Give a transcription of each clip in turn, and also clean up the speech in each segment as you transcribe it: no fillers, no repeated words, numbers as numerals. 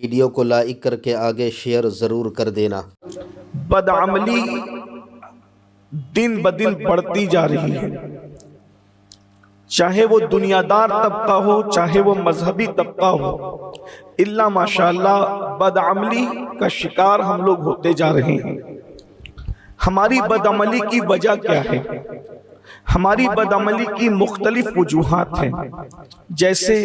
Video को like करके आगे शेयर ज़रूर कर देना। बदअमली दिन ब दिन बढ़ती जा रही है, चाहे वो दुनियादार तबका हो चाहे वो मजहबी तबका हो, इल्ला माशाअल्लाह बदअमली का शिकार हम लोग होते जा रहे हैं। हमारी बदअमली की वजह क्या है? हमारी बदअमली की मुख्तलिफ वजूहात हैं। जैसे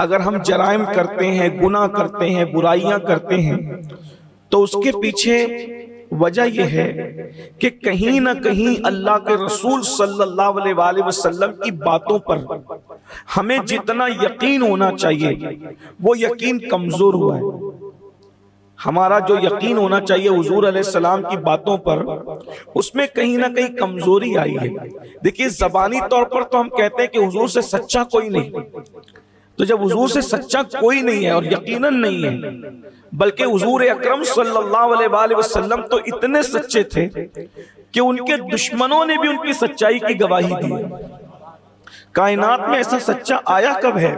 अगर हम जराइम करते हैं, गुनाह करते हैं, बुराइयां करते हैं, तो उसके पीछे वजह यह है कि कहीं ना कहीं अल्लाह के रसूल सल्लल्लाहु अलैहि वसल्लम की बातों पर हमें जितना यकीन होना चाहिए वो यकीन कमजोर हुआ है। हमारा जो यकीन होना चाहिए हुजूर अलैहिस्सलाम की बातों पर, उसमें कहीं ना कहीं कमजोरी आई है। देखिए, जबानी तौर पर तो हम कहते हैं कि हुजूर से सच्चा कोई नहीं, तो जब हुजूर से सच्चा कोई नहीं है और यकीनन नहीं है, बल्कि हुजूर अकरम सल्लल्लाहु अलैहि वसल्लम तो इतने सच्चे थे कि उनके दुश्मनों ने भी उनकी सच्चाई की गवाही दी। कायनात में ऐसा सच्चा आया कब है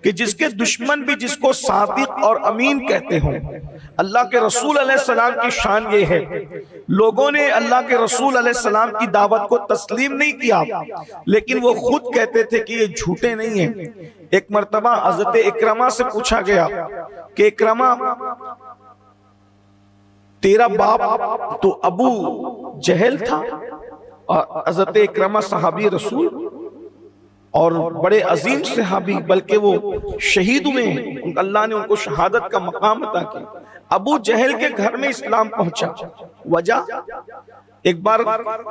कि जिसके दुश्मन भी जिसको सादिक और अमीन कहते हों। अल्लाह के रसूल अलैहिस्सलाम की शान ये है, लोगों ने अल्लाह के रसूल अलैहिस्सलाम की दावत को तस्लीम नहीं किया, लेकिन वो खुद कहते थे कि ये झूठे नहीं हैं। एक मर्तबा हज़रत इकरमा से पूछा गया कि इकरमा, तेरा बाप तो अबू जहल था, और हज़रत इकरमा सहाबी रसूल और बड़े अजीम सहाबी, बल्कि वो शहीद हुए, अल्लाह ने उनको शहादत का मकाम अता किया। अबू जहल के घर में इस्लाम पहुंचा। वजह, एक बार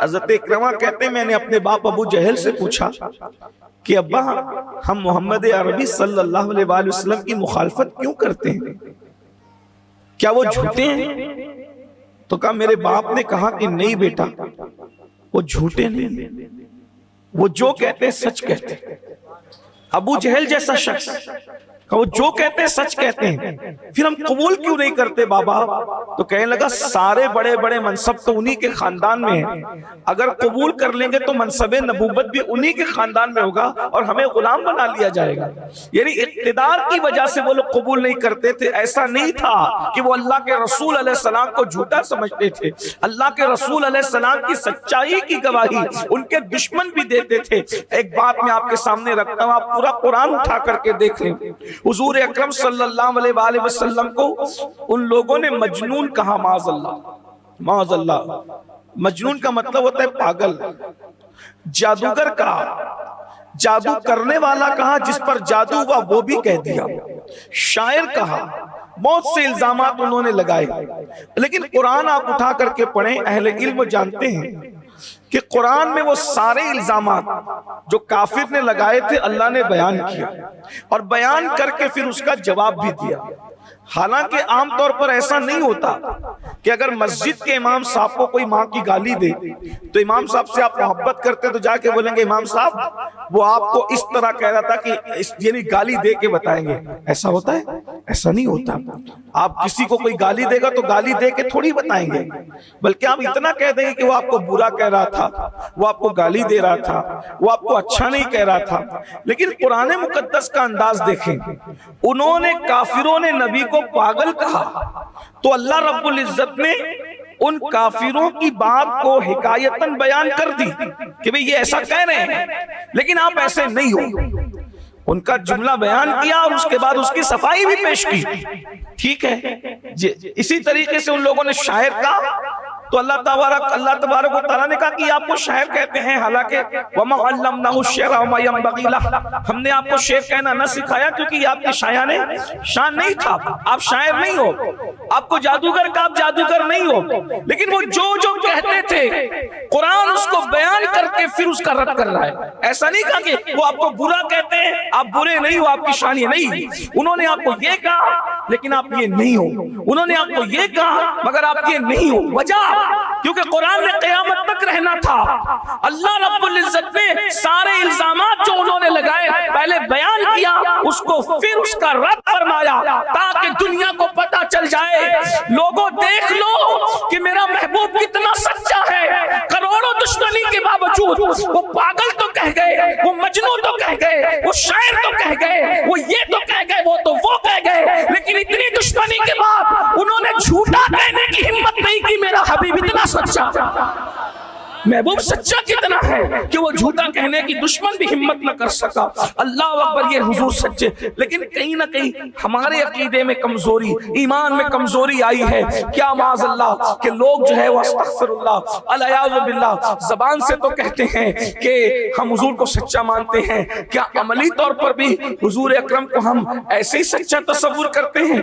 हज़रत इकरमा कहते हैं मैंने अपने बाप अबू जहल से पूछा कि अब्बा, हम मोहम्मद अरबी सल्लल्लाहु अलैहि वसल्लम की मुखालफत क्यों करते हैं, क्या वो झूठे हैं? तो कहा, मेरे बाप ने कहा कि नहीं बेटा, वो झूठे नहीं, वो जो कहते हैं सच कहते हैं। अबू जहल जैसा शख्स वो जो कहते हैं सच कहते हैं, फिर हम कबूल क्यों नहीं करते बाबा? तो कहने लगा, सारे बड़े बड़े मनसब तो उन्हीं के खानदान में है, अगर कबूल कर लेंगे तो मनसबे नबूवत भी उन्हीं के खानदान में होगा और हमें गुलाम बना लिया जाएगा। यानी इक़्तिदार की वजह से वो लोग कबूल नहीं करते थे। ऐसा नहीं था कि वो अल्लाह के रसूल अलैहिस्सलाम को झूठा समझते थे। अल्लाह के रसूल अलैहिस्सलाम की सच्चाई की गवाही उनके दुश्मन भी देते थे। एक बात मैं आपके सामने रखता हूं, आप पूरा कुरान उठा करके देख लें। हुजूर अकरम सल्लल्लाहु अलैहि वसल्लम को उन लोगों ने मजनून कहा। माज़अल्लाह, मजनून का मतलब होता है पागल। जादूगर कहा, जादू करने वाला कहा, जिस पर जादू हुआ वो भी कह दिया। शायर कहा, बहुत से इल्जामात उन्होंने लगाए। लेकिन कुरान आप उठा करके पढ़ें, अहले इल्म जानते हैं कि कुरान में वो सारे इल्जामात जो काफिर ने लगाए थे अल्लाह ने बयान किया, और बयान करके फिर उसका जवाब भी दिया। हालांकि आमतौर पर ऐसा नहीं होता कि अगर मस्जिद के इमाम साहब को कोई माँ की गाली दे तो इमाम साहब से आप मोहब्बत करते तो जाके बोलेंगे, इमाम साहब वो आपको इस तरह कह रहा था कि यानी गाली दे के बताएंगे। ऐसा होता है? ऐसा नहीं होता। आप किसी को कोई गाली देगा तो गाली दे के थोड़ी बताएंगे, बल्कि आप इतना कह देंगे कि वो आपको बुरा कह रहा था, वो आपको गाली दे रहा था, वो आपको अच्छा नहीं कह रहा था। लेकिन कुरान मुकद्दस का अंदाज देखें, उन्होंने, काफिरों ने नबी को पागल कहा, तो अल्लाह रब्बुल इज्जत ने उन काफिरों की बात को हिकायतन बयान कर दी कि भाई ये ऐसा कह रहे हैं, लेकिन आप ऐसे नहीं हो। उनका जुमला बयान किया और उसके बाद उसकी सफाई भी पेश की। ठीक है, इसी तरीके से उन लोगों ने शायर का, तो अल्लाह तबारक व तआला ने कहा कि आपको शायर कहते हैं, हालांकि वमा अल्लमनाहु शिअरा वमा यंबगी लह, हमने आपको शेर कहना न सिखाया क्योंकि ये आपके शायाने शान नहीं था। आप शायर नहीं हो, आपको जादूगर का, आप जादूगर नहीं हो। लेकिन वो जो जो कहते थे कुरान उसको बयान करके फिर उसका रद्द कर रहा है। ऐसा नहीं कहा कि वो आपको बुरा कहते हैं, आप बुरे नहीं हो, आपकी शान ये नहीं। उन्होंने आपको ये कहा लेकिन आप ये नहीं हो, उन्होंने आपको ये कहा मगर आप ये नहीं हो। वजह, क्योंकि कुरान ने क़यामत तक रहना था। अल्लाह रब्बुल इज्जत ने सारे इल्जामात जो उन्होंने लगाए पहले बयान किया, उसको फिर उसका रद्द फरमाया, ताकि दुनिया को पता चल जाए, लोगों देख लो कि मेरा महबूब कितना सच्चा है। करोड़ों दुश्मनी के बावजूद वो पागल तो कह गए, वो मजनू तो कह गए, वो शायर तो कह गए, वो ये तो कह गए, वो तो वो कह गए, लेकिन इतनी महबूब सच्चा कितना है कि वो झूठा कहने की दुश्मन भी हिम्मत न कर सका। अल्लाह अकबर, ये हुजूर सच्चे। लेकिन कहीं ना कहीं हमारे अकीदे में कमजोरी, ईमान में कमजोरी आई है। क्या माज़अल्लाह कि लोग जो है वो अस्तग़फिरुल्लाह अल-अयाज़ु बिल्लाह ज़बान से तो कहते हैं कि हम हुजूर को सच्चा मानते हैं, क्या अमली तौर पर भी हुजूर अकरम को हम ऐसे ही सच्चा तस्वुर करते हैं?